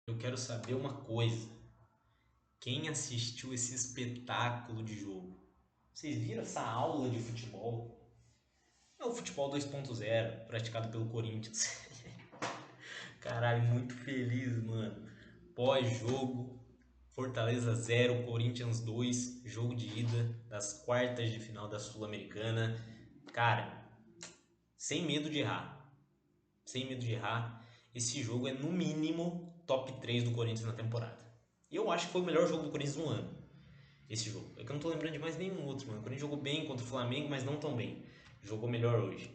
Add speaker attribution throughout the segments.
Speaker 1: Eu quero saber uma coisa. Quem assistiu esse espetáculo de jogo? Vocês viram essa aula de futebol? É o futebol 2.0 praticado pelo Corinthians. Caralho, muito feliz, mano. Pós-jogo, Fortaleza 0, Corinthians 2, jogo de ida das quartas de final da Sul-Americana. Cara, sem medo de errar. Sem medo de errar. Esse jogo é no mínimo top 3 do Corinthians na temporada. E eu acho que foi o melhor jogo do Corinthians no ano. Esse jogo. É que eu não tô lembrando de mais nenhum outro, mano. O Corinthians jogou bem contra o Flamengo, mas não tão bem. Jogou melhor hoje.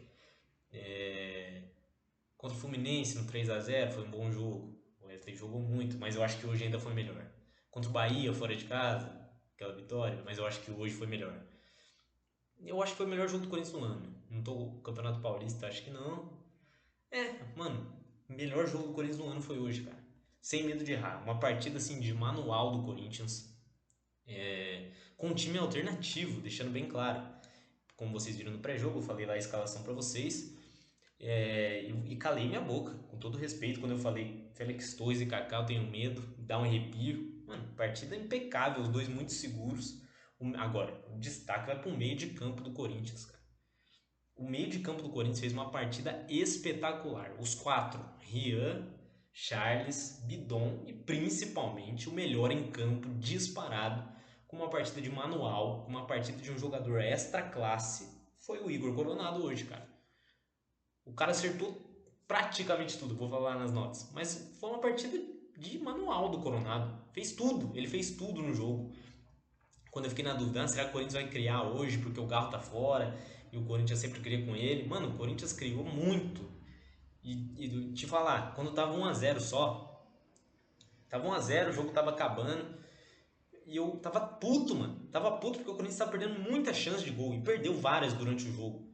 Speaker 1: Contra o Fluminense no 3-0 foi um bom jogo. O Wesley jogou muito, mas eu acho que hoje ainda foi melhor. Contra o Bahia, fora de casa, aquela vitória, mas eu acho que hoje foi melhor. Eu acho que foi o melhor jogo do Corinthians no ano. Não tô no Campeonato Paulista, acho que não. Mano, o melhor jogo do Corinthians no ano foi hoje, cara. Sem medo de errar. Uma partida assim de manual do Corinthians. Com um time alternativo, deixando bem claro. Como vocês viram no pré-jogo, eu falei lá a escalação para vocês. E calei minha boca, com todo respeito, quando eu falei Félix Torres e Kaká, eu tenho medo, dá um arrepio. Mano, partida impecável, os dois muito seguros. Agora, o destaque vai para o meio de campo do Corinthians, cara. O meio de campo do Corinthians fez uma partida espetacular. Os quatro, Rian, Charles, Bidon e principalmente o melhor em campo, disparado, com uma partida de manual, com uma partida de um jogador extra classe, foi o Igor Coronado hoje, cara. O cara acertou praticamente tudo, vou falar nas notas. Mas foi uma partida de manual do Coronado. Fez tudo, ele fez tudo no jogo. Quando eu fiquei na dúvida, será que o Corinthians vai criar hoje porque o Garro tá fora e o Corinthians sempre cria com ele? Mano, o Corinthians criou muito. E te falar, quando tava 1-0 só, tava 1-0, o jogo tava acabando e eu tava puto, mano. Tava puto porque o Corinthians tava perdendo muita chance de gol e perdeu várias durante o jogo.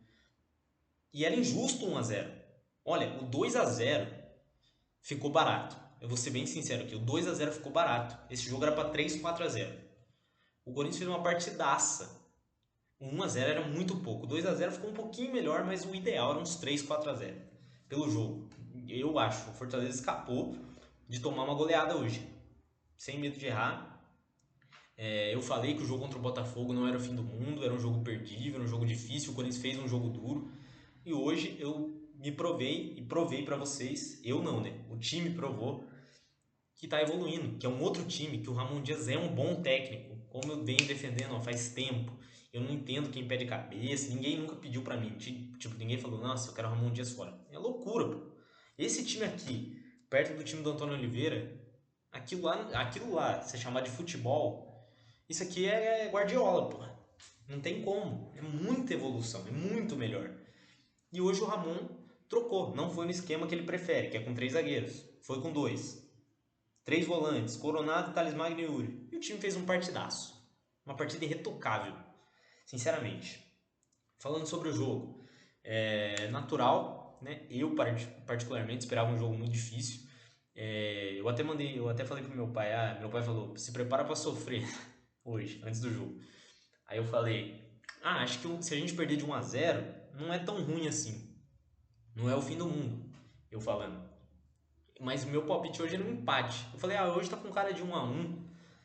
Speaker 1: E era injusto 1-0. Olha, o 2-0 ficou barato. Eu vou ser bem sincero aqui, o 2-0 ficou barato. Esse jogo era para 3-4-0. O Corinthians fez uma partidaça. O 1-0 era muito pouco. O 2-0 ficou um pouquinho melhor, mas o ideal era uns 3-4-0 pelo jogo. Eu acho, o Fortaleza escapou de tomar uma goleada hoje. Sem medo de errar. Eu falei que o jogo contra o Botafogo não era o fim do mundo, era um jogo perdível, era um jogo difícil. O Corinthians fez um jogo duro. E hoje eu me provei e provei para vocês. Eu não, né? O time provou que está evoluindo, que é um outro time, que o Ramon Dias é um bom técnico, como eu venho defendendo ó, faz tempo. Eu não entendo quem pede cabeça, ninguém nunca pediu para mim, tipo, ninguém falou, nossa, eu quero o Ramon Dias fora. É loucura, pô. Esse time aqui, perto do time do Antônio Oliveira, aquilo lá, se chamar de futebol, isso aqui é Guardiola, pô. Não tem como. É muita evolução, é muito melhor. E hoje o Ramon trocou, não foi no esquema que ele prefere, que é com três zagueiros. Foi com dois. Três volantes, Coronado, Thales Magno e Yuri. E o time fez um partidaço. Uma partida irretocável, sinceramente. Falando sobre o jogo, é natural, né? Eu particularmente esperava um jogo muito difícil. Eu até falei pro meu pai, meu pai falou, se prepara para sofrer hoje, antes do jogo. Aí eu falei, acho que se a gente perder de 1-0, não é tão ruim assim. Não é o fim do mundo. Eu falando. Mas o meu palpite hoje era um empate. Eu falei, hoje tá com cara de 1-1,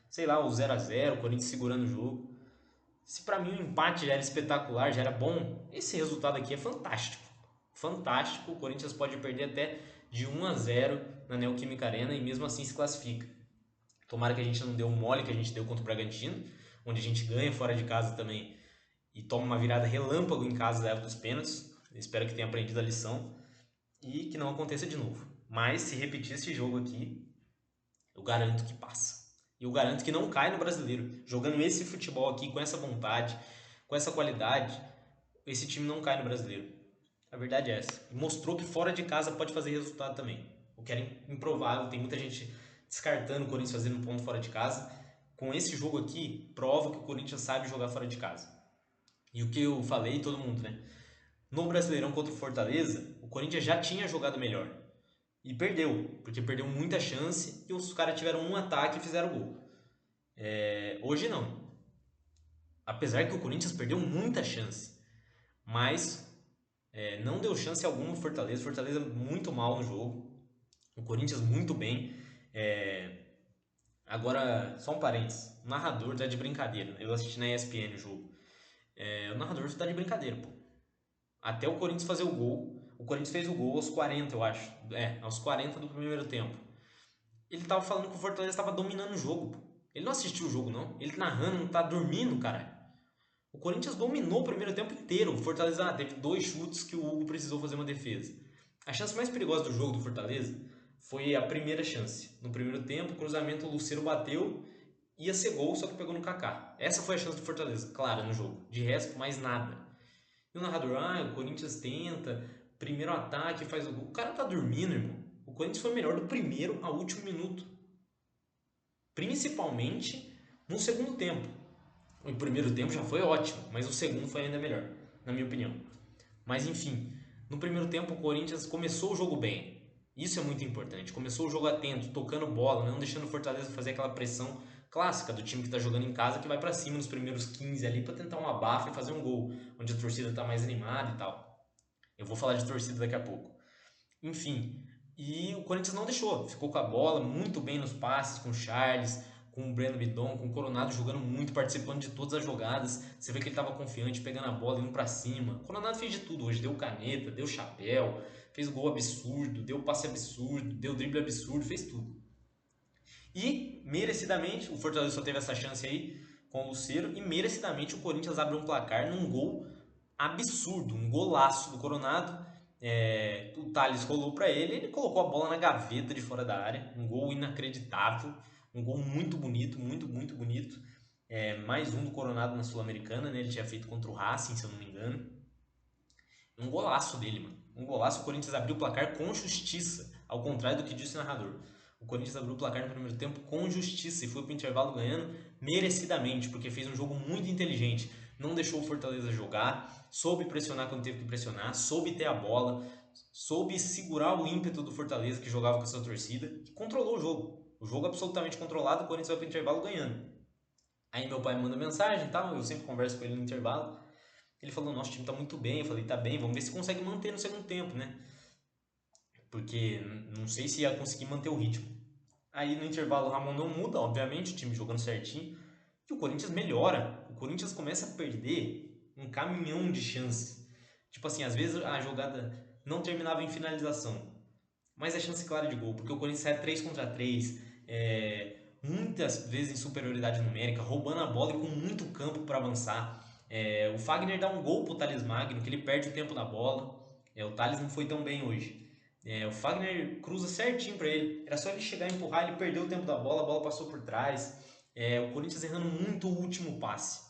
Speaker 1: sei lá, o 0-0, o Corinthians segurando o jogo. Se pra mim o empate já era espetacular, já era bom, esse resultado aqui é fantástico. Fantástico, o Corinthians pode perder até de 1-0 na Neoquímica Arena e mesmo assim se classifica. Tomara que a gente não dê o mole que a gente deu contra o Bragantino, onde a gente ganha fora de casa também e toma uma virada relâmpago em casa da época dos pênaltis. Espero que tenha aprendido a lição e que não aconteça de novo. Mas se repetir esse jogo aqui, eu garanto que passa. E eu garanto que não cai no brasileiro. Jogando esse futebol aqui com essa vontade, com essa qualidade, esse time não cai no brasileiro. A verdade é essa. E mostrou que fora de casa pode fazer resultado também. O que era improvável, tem muita gente descartando o Corinthians fazendo um ponto fora de casa. Com esse jogo aqui, prova que o Corinthians sabe jogar fora de casa. E o que eu falei, todo mundo, né? No Brasileirão contra o Fortaleza, o Corinthians já tinha jogado melhor. E perdeu, porque perdeu muita chance e os caras tiveram um ataque e fizeram gol. Hoje não. Apesar que o Corinthians perdeu muita chance, mas não deu chance alguma ao Fortaleza. Fortaleza muito mal no jogo, o Corinthians muito bem. Agora, só um parênteses. O narrador tá de brincadeira. Eu assisti na ESPN o jogo. O narrador tá de brincadeira, pô. Até o Corinthians fazer o gol. O Corinthians fez o gol aos 40, eu acho. Aos 40 do primeiro tempo. Ele tava falando que o Fortaleza tava dominando o jogo, pô. Ele não assistiu o jogo, não. Ele narrando, não tá dormindo, caralho. O Corinthians dominou o primeiro tempo inteiro. O Fortaleza teve 2 chutes que o Hugo precisou fazer uma defesa. A chance mais perigosa do jogo do Fortaleza foi a primeira chance. No primeiro tempo, o cruzamento, o Lucero bateu, ia ser gol, só que pegou no Kaká. Essa foi a chance do Fortaleza, clara, no jogo. De resto, mais nada. E o narrador, o Corinthians tenta, primeiro ataque, faz o gol. O cara tá dormindo, irmão. O Corinthians foi melhor do primeiro ao último minuto. Principalmente no segundo tempo. O primeiro tempo já foi ótimo, mas o segundo foi ainda melhor, na minha opinião. Mas enfim, no primeiro tempo o Corinthians começou o jogo bem. Isso é muito importante. Começou o jogo atento, tocando bola, não deixando o Fortaleza fazer aquela pressão clássica do time que está jogando em casa, que vai para cima nos primeiros 15 ali para tentar um abafo e fazer um gol, onde a torcida está mais animada e tal. Eu vou falar de torcida daqui a pouco. Enfim, e o Corinthians não deixou, ficou com a bola muito bem nos passes, com o Charles, com o Breno Bidon, com o Coronado jogando muito, participando de todas as jogadas. Você vê que ele estava confiante, pegando a bola, indo para cima. O Coronado fez de tudo hoje, deu caneta, deu chapéu, fez gol absurdo, deu passe absurdo, deu drible absurdo, fez tudo. E, merecidamente, o Fortaleza só teve essa chance aí com o Lucero, e merecidamente o Corinthians abre um placar num gol absurdo, um golaço do Coronado. O Thales rolou para ele colocou a bola na gaveta de fora da área. Um gol inacreditável, um gol muito bonito, muito, muito bonito. Mais um do Coronado na Sul-Americana, né? Ele tinha feito contra o Racing, se eu não me engano. Um golaço dele, mano. Um golaço. O Corinthians abriu o placar com justiça, ao contrário do que disse o narrador. O Corinthians abriu o placar no primeiro tempo com justiça e foi pro intervalo ganhando merecidamente, porque fez um jogo muito inteligente. Não deixou o Fortaleza jogar, soube pressionar quando teve que pressionar, soube ter a bola, soube segurar o ímpeto do Fortaleza que jogava com a sua torcida e controlou o jogo. O jogo absolutamente controlado, o Corinthians vai pro intervalo ganhando. Aí meu pai me manda mensagem e tal, eu sempre converso com ele no intervalo. Ele falou, nosso time tá muito bem. Eu falei, tá bem, vamos ver se consegue manter no segundo tempo, né? Porque não sei se ia conseguir manter o ritmo. Aí no intervalo o Ramon não muda, obviamente, o time jogando certinho. E o Corinthians melhora. O Corinthians começa a perder um caminhão de chances. Tipo assim, às vezes a jogada não terminava em finalização, mas é chance clara de gol, porque o Corinthians sai 3 contra 3, muitas vezes em superioridade numérica, roubando a bola e com muito campo para avançar. O Fagner dá um gol pro Thales Magno, que ele perde o tempo da bola. O Thales não foi tão bem hoje. O Fagner cruza certinho para ele. Era só ele chegar e empurrar, ele perdeu o tempo da bola, a bola passou por trás. O Corinthians errando muito o último passe.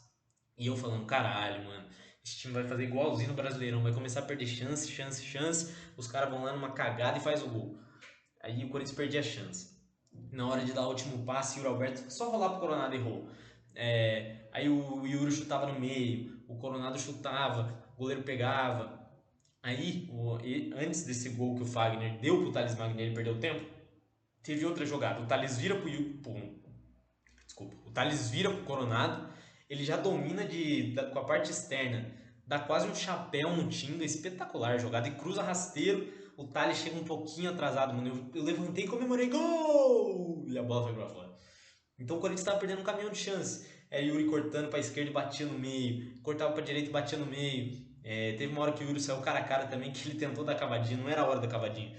Speaker 1: E eu falando, caralho, mano, esse time vai fazer igualzinho no Brasileirão, vai começar a perder chance, chance, chance. Os caras vão lá numa cagada e faz o gol. Aí o Corinthians perdia a chance. Na hora de dar o último passe, o Yuri Alberto só rolar pro Coronado errou. Aí o Yuri chutava no meio, o Coronado chutava, o goleiro pegava. Aí, antes desse gol que o Fagner deu pro Thales Magno e ele perdeu tempo, teve outra jogada. O Thales vira o Thales vira pro Coronado, ele já domina com a parte externa, dá quase um chapéu no Tinga, espetacular a jogada, e cruza rasteiro. O Thales chega um pouquinho atrasado, mano. Eu levantei e comemorei, gol! E a bola foi pra fora. Então o Corinthians estava perdendo um caminhão de chance. Yuri cortando para a esquerda e batia no meio, cortava para a direita e batia no meio. Teve uma hora que o Yuri saiu cara a cara também, que ele tentou dar cavadinha, não era a hora da cavadinha,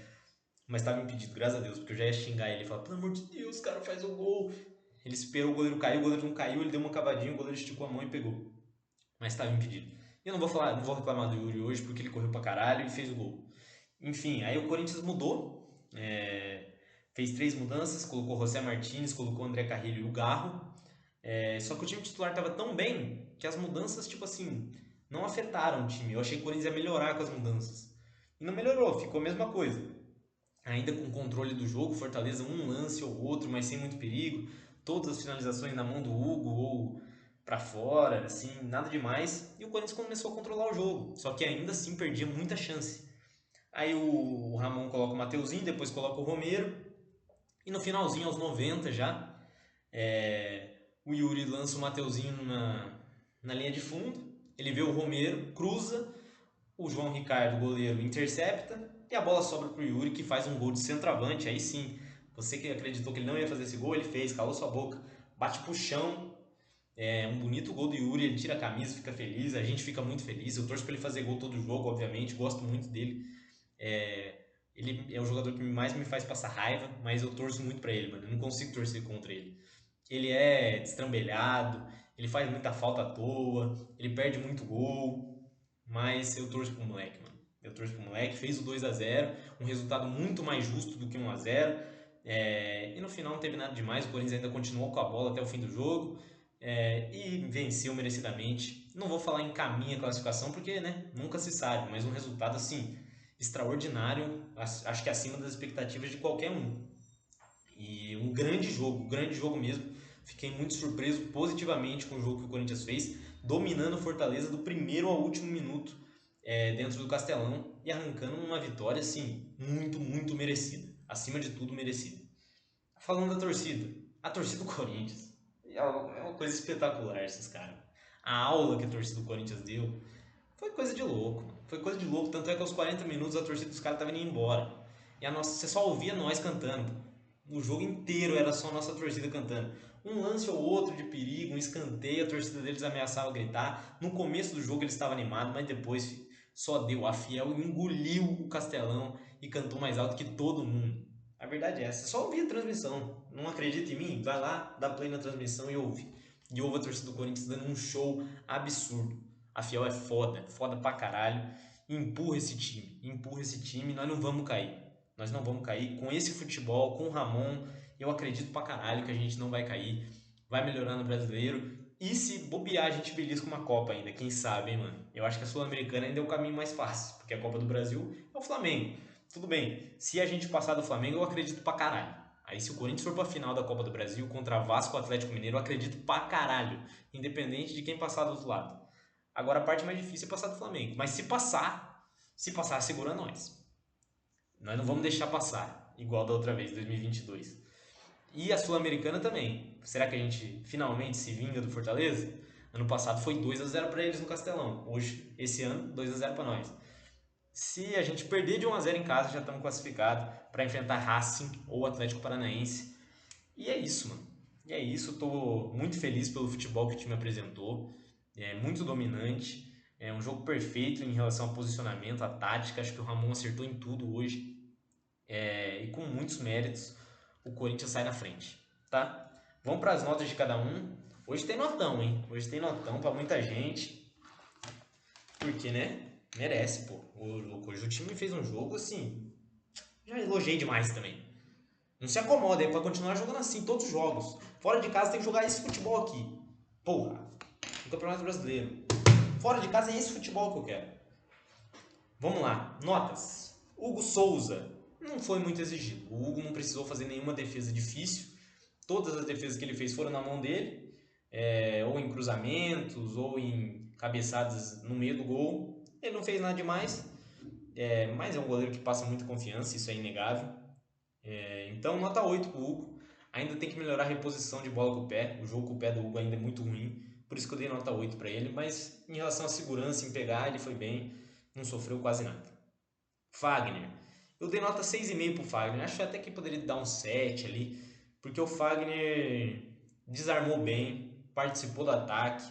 Speaker 1: mas estava impedido, graças a Deus, porque eu já ia xingar ele e falar, pelo amor de Deus, cara, faz o gol. Ele esperou o goleiro cair, o goleiro não caiu, ele deu uma cavadinha, o goleiro esticou a mão e pegou. Mas estava impedido. E eu não vou reclamar do Yuri hoje, porque ele correu pra caralho e fez o gol. Enfim, aí o Corinthians mudou, fez 3 mudanças, colocou José Martínez, colocou André Carrilho e o Garro. Só que o time titular estava tão bem que as mudanças, tipo assim, não afetaram o time. Eu achei que o Corinthians ia melhorar com as mudanças. E não melhorou, ficou a mesma coisa. Ainda com o controle do jogo, Fortaleza um lance ou outro, mas sem muito perigo. Todas as finalizações na mão do Hugo ou para fora, assim, nada demais. E o Corinthians começou a controlar o jogo, só que ainda assim perdia muita chance. Aí o Ramon coloca o Mateuzinho, depois coloca o Romero. E no finalzinho, aos 90 já, o Yuri lança o Mateuzinho na linha de fundo. Ele vê o Romero, cruza, o João Ricardo, goleiro, intercepta e a bola sobra pro Yuri, que faz um gol de centroavante. Aí sim, Você que acreditou que ele não ia fazer esse gol, ele fez, calou sua boca, bate pro chão. É um bonito gol do Yuri, ele tira a camisa, fica feliz, a gente fica muito feliz. Eu torço pra ele fazer gol todo jogo, obviamente, gosto muito dele. É, ele é o jogador que mais me faz passar raiva, mas eu torço muito pra ele, mano. Eu não consigo torcer contra ele. Ele é destrambelhado, ele faz muita falta à toa, ele perde muito gol, mas eu torço pro moleque, mano. Eu torço pro moleque, fez o 2-0, um resultado muito mais justo do que 1-0. E no final não teve nada demais, o Corinthians ainda continuou com a bola até o fim do jogo. E venceu merecidamente. Não vou falar em caminho a classificação, porque né, nunca se sabe, mas um resultado assim extraordinário, acho que acima das expectativas de qualquer um. E um grande jogo mesmo. Fiquei muito surpreso positivamente com o jogo que o Corinthians fez, dominando o Fortaleza do primeiro ao último minuto dentro do Castelão e arrancando uma vitória assim muito merecida, acima de tudo merecida. Falando da torcida, a torcida do Corinthians é uma coisa espetacular esses caras. A aula que a torcida do Corinthians deu foi coisa de louco. Foi coisa de louco. Tanto é que aos 40 minutos a torcida dos caras estava indo embora. E a nossa, você só ouvia nós cantando. O jogo inteiro era só a nossa torcida cantando. Um lance ou outro de perigo, um escanteio, a torcida deles ameaçava gritar. No começo do jogo eles estavam animados, mas depois só deu. A Fiel engoliu o Castelão e cantou mais alto que todo mundo. A verdade é essa. Só ouvir a transmissão. Não acredita em mim? Vai lá, dá play na transmissão e ouve. E ouve a torcida do Corinthians dando um show absurdo. A Fiel é foda, foda pra caralho. Empurra esse time, nós não vamos cair. Nós não vamos cair. Com esse futebol, com o Ramon, eu acredito pra caralho que a gente não vai cair. Vai melhorar no brasileiro. E se bobear, a gente belisca uma Copa ainda, quem sabe, hein, mano? Eu acho que a Sul-Americana ainda é o caminho mais fácil, porque a Copa do Brasil é o Flamengo. Tudo bem, se a gente passar do Flamengo, eu acredito pra caralho. Aí se o Corinthians for pra final da Copa do Brasil contra Vasco ou Atlético Mineiro, eu acredito pra caralho, independente de quem passar do outro lado. Agora a parte mais difícil é passar do Flamengo. Mas se passar, segura nós. Nós não vamos deixar passar, igual da outra vez, 2022. E 22. E a Sul-Americana também. Será que a gente finalmente se vinga do Fortaleza? Ano passado foi 2-0 para eles no Castelão. Hoje, esse ano, 2-0 para nós. Se a gente perder de 1-0 em casa, já estamos classificados para enfrentar Racing ou Atlético Paranaense. E é isso, mano. E é isso, estou muito feliz pelo futebol que o time apresentou. É muito dominante. É um jogo perfeito em relação ao posicionamento, à tática. Acho que o Ramon acertou em tudo hoje. E com muitos méritos, o Corinthians sai na frente, tá? Vamos para as notas de cada um. Hoje tem notão, hein? Hoje tem notão para muita gente. Porque, né? Merece, pô. Hoje o time fez um jogo assim. Já elogiei demais também. Não se acomoda, é pra continuar jogando assim todos os jogos. Fora de casa tem que jogar esse futebol aqui. Porra, no Campeonato Brasileiro. Fora de casa é esse futebol que eu quero. Vamos lá, notas. Hugo Souza não foi muito exigido. O Hugo não precisou fazer nenhuma defesa difícil. Todas as defesas que ele fez foram na mão dele, ou em cruzamentos, ou em cabeçadas no meio do gol. Ele não fez nada demais, mas é um goleiro que passa muita confiança, isso é inegável. Então, nota 8 pro Hugo. Ainda tem que melhorar a reposição de bola com o pé. O jogo com o pé do Hugo ainda é muito ruim. Por isso que eu dei nota 8 para ele. Mas em relação à segurança, em pegar, ele foi bem. Não sofreu quase nada. Fagner. Eu dei nota 6,5 pro Fagner. Acho até que poderia dar um 7 ali. Porque o Fagner desarmou bem. Participou do ataque.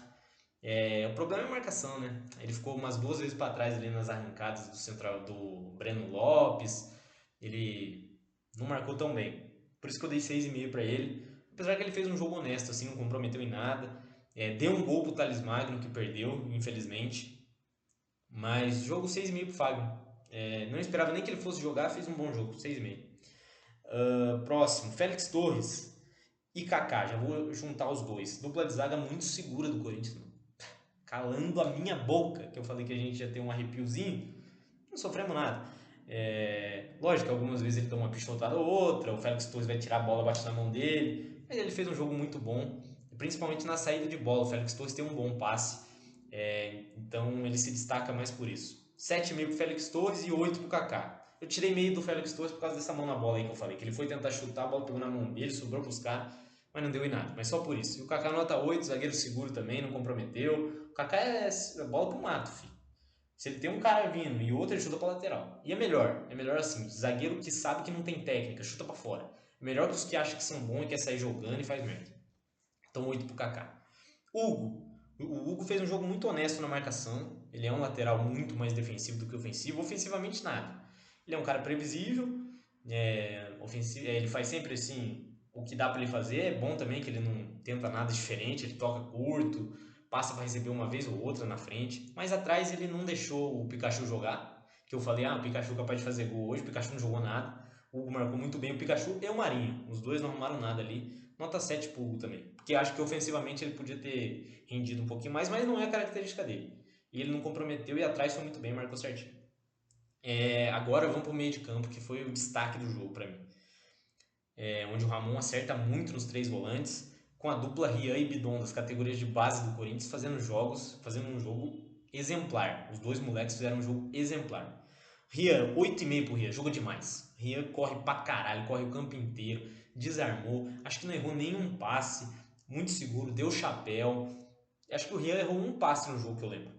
Speaker 1: O problema é a marcação, né? Ele ficou umas 2 vezes para trás ali nas arrancadas do central do Breno Lopes. Ele não marcou tão bem. Por isso que eu dei 6,5 para ele. Apesar que ele fez um jogo honesto, assim, não comprometeu em nada. Deu um gol pro Thales Magno, que perdeu, infelizmente. Mas jogo 6,5 pro Fagner. Não esperava nem que ele fosse jogar, fez um bom jogo, 6,5. Próximo, Félix Torres e Kaká. Já vou juntar os dois. Dupla de zaga muito segura do Corinthians, mano. Calando a minha boca, que eu falei que a gente ia ter um arrepiozinho. Não sofremos nada. Lógico que algumas vezes ele toma uma pichotada ou outra, o Félix Torres vai tirar a bola, bate na mão dele, mas ele fez um jogo muito bom, principalmente na saída de bola. O Félix Torres tem um bom passe, então ele se destaca mais por isso. 7,5 pro Félix Torres e 8 pro Kaká. Eu tirei meio do Félix Torres por causa dessa mão na bola aí que eu falei, que ele foi tentar chutar, a bola pegou na mão dele, sobrou pros caras, mas não deu em nada, mas só por isso. E o Kaká nota 8, zagueiro seguro também, não comprometeu. O Kaká é bola pro mato, filho. Se ele tem um cara vindo e o outro, ele chuta pra lateral. E é melhor assim, zagueiro que sabe que não tem técnica, chuta pra fora. Melhor que os que acham que são bons e quer sair jogando e faz merda. Então 8 pro Kaká. Hugo. O Hugo fez um jogo muito honesto na marcação. Ele é um lateral muito mais defensivo do que ofensivo. Ofensivamente, nada. Ele é um cara previsível. Ele faz sempre assim o que dá para ele fazer. É bom também que ele não tenta nada diferente. Ele toca curto, passa para receber uma vez ou outra na frente. Mas atrás ele não deixou o Pikachu jogar. Que eu falei, o Pikachu é capaz de fazer gol hoje. O Pikachu não jogou nada. O Hugo marcou muito bem o Pikachu e o Marinho. Os dois não arrumaram nada ali. Nota 7 pro Hugo também. Porque acho que ofensivamente ele podia ter rendido um pouquinho mais, mas não é a característica dele. E ele não comprometeu e atrás foi muito bem, marcou certinho. Agora vamos pro meio de campo, que foi o destaque do jogo para mim. Onde o Ramon acerta muito nos três volantes, com a dupla Rian e Bidon das categorias de base do Corinthians fazendo um jogo exemplar. Os dois moleques fizeram um jogo exemplar. Rian, 8,5 pro Rian, joga demais. Rian corre pra caralho, corre o campo inteiro, desarmou, acho que não errou nenhum passe, muito seguro, deu chapéu. Acho que o Rian errou um passe no jogo que eu lembro.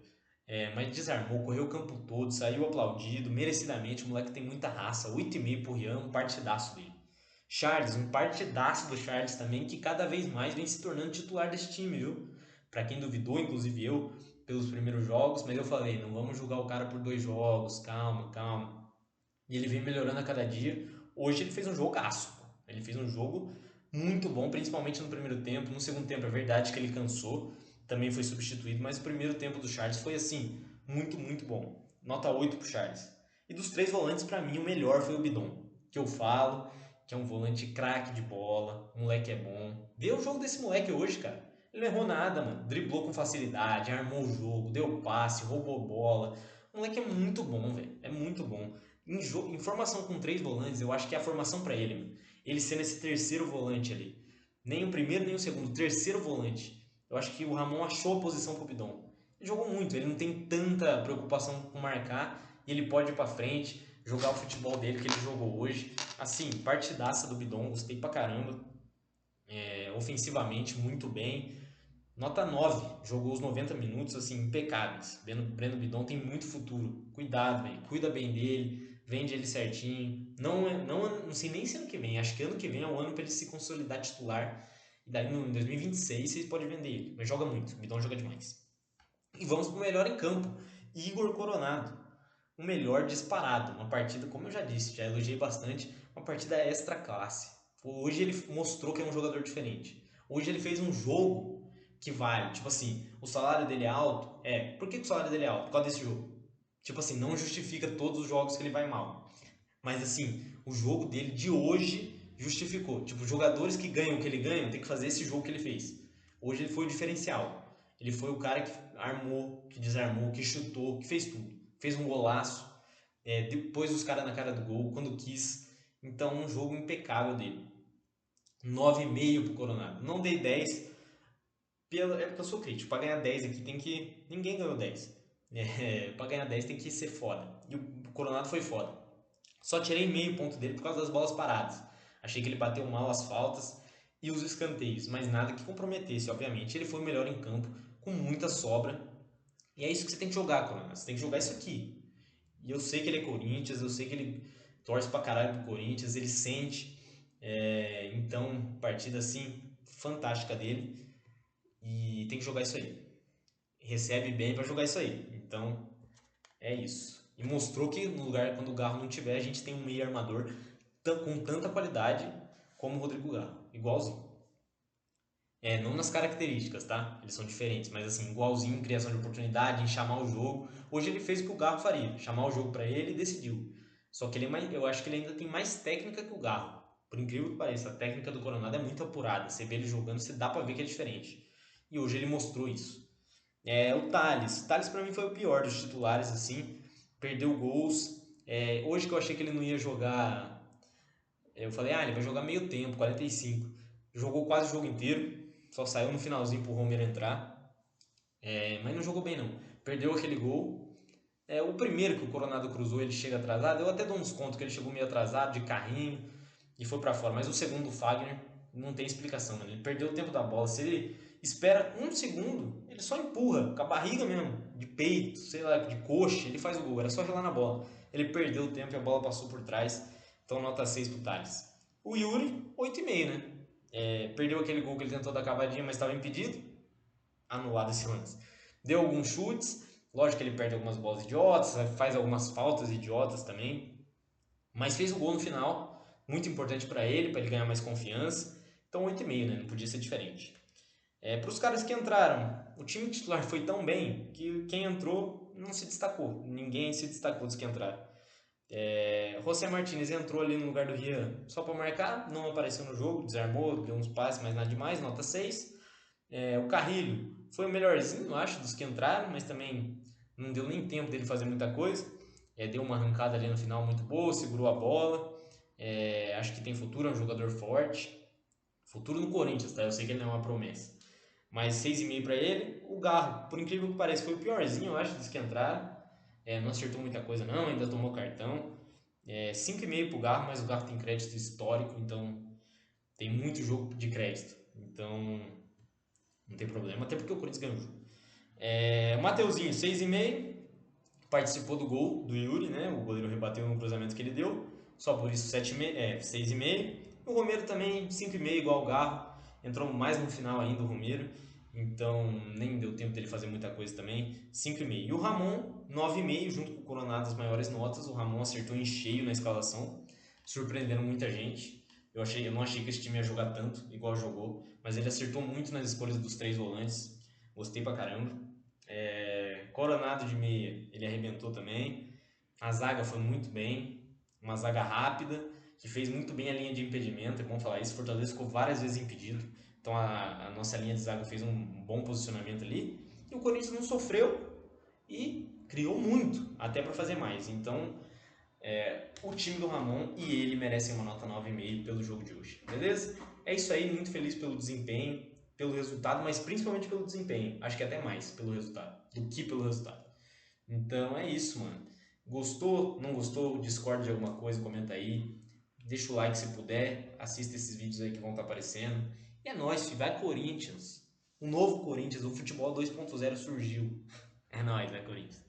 Speaker 1: Mas desarmou, correu o campo todo, saiu aplaudido, merecidamente. O moleque tem muita raça. 8,5 pro Rian, um partidaço dele. Charles, um partidaço do Charles também, que cada vez mais vem se tornando titular desse time, viu? Pra quem duvidou, inclusive eu, pelos primeiros jogos, mas eu falei, não vamos julgar o cara por 2 jogos, calma, calma. E ele vem melhorando a cada dia. Hoje ele fez um jogaço. Ele fez um jogo muito bom, principalmente no primeiro tempo. No segundo tempo é verdade que ele cansou, também foi substituído, mas o primeiro tempo do Charles foi assim, muito, muito bom. Nota 8 pro Charles. E dos três volantes, para mim, o melhor foi o Bidon, que eu falo, que é um volante craque de bola, o moleque é bom. Vê o jogo desse moleque hoje, cara. Ele não errou nada, mano. Driblou com facilidade, armou o jogo, deu passe, roubou bola. O moleque é muito bom, velho. É muito bom. Em formação com três volantes, eu acho que é a formação para ele, mano. Ele sendo esse terceiro volante ali. Nem o primeiro, nem o segundo. O terceiro volante. Eu acho que o Ramon achou a posição pro Bidon. Ele jogou muito, ele não tem tanta preocupação com marcar e ele pode ir pra frente, jogar o futebol dele que ele jogou hoje. Assim, partidaça do Bidon, gostei pra caramba. Ofensivamente, muito bem. Nota 9, jogou os 90 minutos, assim, impecáveis. Breno Bidon tem muito futuro. Cuidado, velho. Cuida bem dele, vende ele certinho. Não sei nem se ano que vem, acho que ano que vem é o ano para ele se consolidar titular. E daí em 2026 vocês podem vender ele. Mas joga muito, o Bidon joga demais. E vamos pro melhor em campo. Igor Coronado. O melhor disparado. Uma partida, como eu já disse, já elogiei bastante, uma partida extra classe. Hoje ele mostrou que é um jogador diferente. Hoje ele fez um jogo que vale. Tipo assim, o salário dele é alto? Por que o salário dele é alto? Por causa desse jogo. Tipo assim, não justifica todos os jogos que ele vai mal. Mas assim, o jogo dele de hoje justificou. Tipo, os jogadores que ganham o que ele ganha tem que fazer esse jogo que ele fez. Hoje ele foi o diferencial. Ele foi o cara que armou, que desarmou, que chutou, que fez tudo. Fez um golaço, depois os caras na cara do gol, quando quis. Então, um jogo impecável dele. 9,5 pro Coronado. Não dei 10, é porque eu sou crítico. Pra ganhar 10 aqui tem que. Ninguém ganhou 10. Pra ganhar 10 tem que ser foda. E o Coronado foi foda. Só tirei meio ponto dele por causa das bolas paradas. Achei que ele bateu mal as faltas e os escanteios, mas nada que comprometesse, obviamente. Ele foi o melhor em campo, com muita sobra. E é isso que você tem que jogar, Corona. Você tem que jogar isso aqui. E eu sei que ele é Corinthians, eu sei que ele torce pra caralho pro Corinthians, ele sente. Então, partida assim, fantástica dele. E tem que jogar isso aí. Recebe bem pra jogar isso aí. Então, é isso. E mostrou que no lugar, quando o Garro não tiver, a gente tem um meio armador com tanta qualidade como o Rodrigo Garro. Igualzinho. Não nas características, tá? Eles são diferentes, mas assim, igualzinho em criação de oportunidade, em chamar o jogo. Hoje ele fez o que o Garro faria, chamar o jogo para ele e decidiu. Só que eu acho que ele ainda tem mais técnica que o Garro. Por incrível que pareça, a técnica do Coronado é muito apurada. Você vê ele jogando, você dá pra ver que é diferente. E hoje ele mostrou isso. O Thales. O Thales pra mim foi o pior dos titulares, assim. Perdeu gols. Hoje que eu achei que ele não ia jogar. Eu falei, ele vai jogar meio tempo, 45. Jogou quase o jogo inteiro. Só saiu no finalzinho pro Romero entrar. Mas não jogou bem não. Perdeu aquele gol. O primeiro que o Coronado cruzou, ele chega atrasado. Eu até dou uns contos que ele chegou meio atrasado, de carrinho, e foi pra fora. Mas o segundo, o Fagner, não tem explicação, mano. Ele perdeu o tempo da bola. Se ele espera um segundo, ele só empurra, com a barriga mesmo, de peito, sei lá, de coxa, ele faz o gol. Era só relar na bola. Ele perdeu o tempo e a bola passou por trás. Então nota 6 pro Thales. O Yuri, 8,5, né? Perdeu aquele gol que ele tentou dar cavadinha, mas estava impedido. Anulado esse lance. Deu alguns chutes, lógico que ele perde algumas bolas idiotas, faz algumas faltas idiotas também, mas fez o gol no final, muito importante para ele ganhar mais confiança. Então 8,5, né? Não podia ser diferente. Para os caras que entraram, o time titular foi tão bem que quem entrou não se destacou. Ninguém se destacou dos que entraram. José Martinez entrou ali no lugar do Rian só para marcar, não apareceu no jogo, desarmou, deu uns passes, mas nada demais, nota 6. O Carrilho foi o melhorzinho, eu acho, dos que entraram, mas também não deu nem tempo dele fazer muita coisa. Deu uma arrancada ali no final muito boa, segurou a bola. Acho que tem futuro, é um jogador forte. Futuro no Corinthians, tá? Eu sei que ele não é uma promessa. Mas 6,5 para ele. O Garro, por incrível que pareça, foi o piorzinho, eu acho, dos que entraram. Não acertou muita coisa não, ainda tomou cartão. 5,5 pro Garro, mas o Garro tem crédito histórico, então tem muito jogo de crédito. Então não tem problema, até porque o Corinthians ganhou o jogo. O Mateuzinho, 6,5. Participou do gol do Yuri, né? O goleiro rebateu no cruzamento que ele deu. Só por isso 6,5. O Romero também 5,5, igual o Garro. Entrou mais no final ainda o Romero. Então nem deu tempo dele fazer muita coisa também. 5,5. E o Ramon, 9,5, junto com o Coronado, as maiores notas. O Ramon acertou em cheio na escalação, surpreendendo muita gente. Eu não achei que esse time ia jogar tanto, igual jogou, mas ele acertou muito nas escolhas dos três volantes. Gostei pra caramba. Coronado de meia, ele arrebentou também. A zaga foi muito bem, uma zaga rápida, que fez muito bem a linha de impedimento, é bom falar isso. Fortaleza ficou várias vezes impedido, então a nossa linha de zaga fez um bom posicionamento ali. E o Corinthians não sofreu e criou muito, até para fazer mais. Então, o time do Ramon e ele merecem uma nota 9,5 pelo jogo de hoje, beleza? É isso aí, muito feliz pelo desempenho, pelo resultado, mas principalmente pelo desempenho. Acho que até mais pelo resultado do que pelo resultado. Então é isso, mano. Gostou? Não gostou? Discorda de alguma coisa? Comenta aí. Deixa o like se puder. Assista esses vídeos aí que vão estar aparecendo. E é nóis, filho. Vai Corinthians. O novo Corinthians, o futebol 2.0 surgiu. É nóis, vai Corinthians.